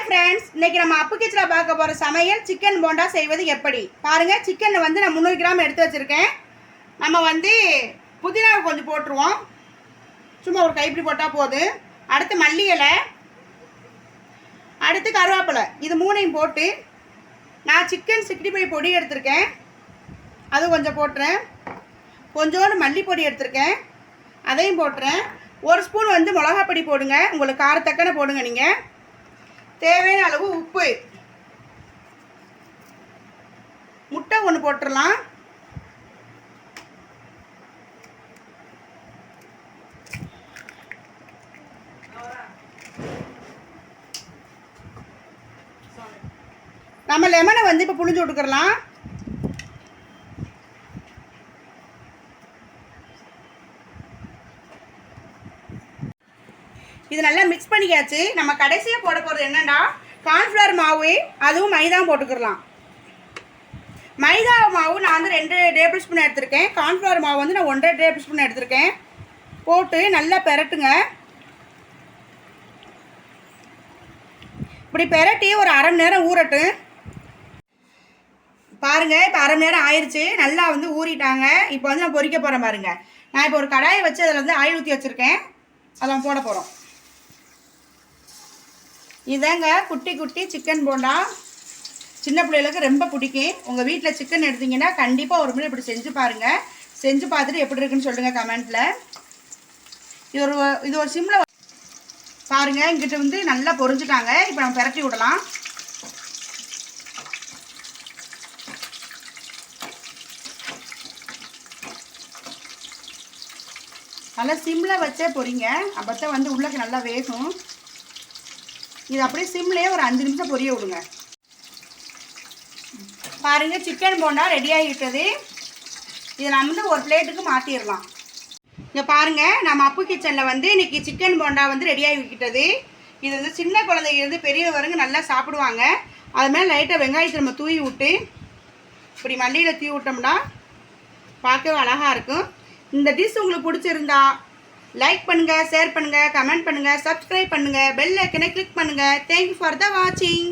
Hi friends, இன்னைக்கு நம்ம அப்பு கிச்சனில் பார்க்க போகிற சமையல் சிக்கன் போண்டா செய்வது எப்படி பாருங்கள். சிக்கன் வந்து நான் 300 கிராம் எடுத்து வச்சுருக்கேன். நம்ம வந்து புதினா கொஞ்சம் போட்டுருவோம், சும்மா ஒரு கைப்பிடி போட்டால் போதும். அடுத்து மல்லி இலை, அடுத்து கருவேப்பிலை, இது மூணையும் போட்டு நான் சிக்கன் 65 பொடி எடுத்திருக்கேன், அது கொஞ்சம் போட்டுறேன். கொஞ்சோண்டு மல்லிப்பொடி எடுத்திருக்கேன், அதையும் போட்டுறேன். ஒரு ஸ்பூன் வந்து மிளகாப்பொடி போடுங்க, உங்களுக்கு காரத்தக்கன போடுங்க. நீங்கள் தேவையான அளவு உப்பு, முட்டை ஒன்று போட்டுடலாம். நம்ம லெமனை வந்து இப்போ புழிஞ்சு விட்டுக்கலாம். இது நல்லா மிக்ஸ் பண்ணிக்காச்சு. நம்ம கடைசியாக போட போகிறது என்னென்னா கார்ன்ஃப்ளவர் மாவு, அதுவும் மைதா போட்டுக்கலாம். மைதா மாவு நான் வந்து 2 டேபிள் ஸ்பூன் எடுத்திருக்கேன். கார்ன்ஃப்ளவர் மாவு வந்து நான் 1.5 டேபிள் ஸ்பூன் எடுத்திருக்கேன். போட்டு நல்லா பெரட்டுங்க. இப்படி பெரட்டி ஒரு அரை மணி நேரம் ஊறட்டும். பாருங்கள், இப்போ அரை மணி நேரம் ஆயிடுச்சு. நல்லா வந்து ஊறிட்டாங்க. இப்போ வந்து நான் பொரிக்க போகிறேன். பாருங்கள், நான் இப்போ ஒரு கடாயை வச்சு அதில் வந்து ஆயில் ஊற்றி வச்சுருக்கேன். அதை போட போகிறோம். இதாங்க குட்டி குட்டி சிக்கன் போண்டா. சின்ன பிள்ளைகளுக்கு ரொம்ப பிடிக்கும். உங்கள் வீட்டில் சிக்கன் எடுத்தீங்கன்னா கண்டிப்பாக ஒரு முறை இப்படி செஞ்சு பாருங்கள். செஞ்சு பார்த்துட்டு எப்படி இருக்குன்னு சொல்லுங்கள் கமெண்ட்டில். இது ஒரு சிம்மில் பாருங்கள். இங்கிட்ட வந்து நல்லா பொரிஞ்சுட்டாங்க. இப்போ நம்ம பெரட்டி விடலாம். நல்லா சிம்மில் வச்சே பொரிங்க, அப்போ தான் வந்து உள்ளக்கு நல்லா வேகும். இது அப்படியே சிம்லேயே ஒரு 5 நிமிஷம் பொரிய விடுங்க. பாருங்கள், சிக்கன் போண்டா ரெடி ஆகிவிட்டது. இதை நம்ம வந்து ஒரு பிளேட்டுக்கு மாற்றிடலாம். இங்கே பாருங்கள், நம்ம அப்பு கிச்சனில் வந்து இன்றைக்கி சிக்கன் போண்டா வந்து ரெடி ஆகிவிட்டது. இது வந்து சின்ன குழந்தைங்க பெரியவருங்க நல்லா சாப்பிடுவாங்க. அது மேலே லைட்டாக வெங்காயத்தை நம்ம தூவி விட்டு இப்படி மல்லியில் தூவி விட்டோம்னா பார்க்கவே அழகாக இருக்கும். இந்த டிஷ் உங்களுக்கு பிடிச்சிருந்தா லைக் பண்ணுங்கள், ஷேர் பண்ணுங்கள், கமெண்ட் பண்ணுங்கள், சப்ஸ்கிரைப் பண்ணுங்கள், பெல் ஐக்கனை கிளிக் பண்ணுங்கள். தேங்க்யூ ஃபார் த வாட்சிங்.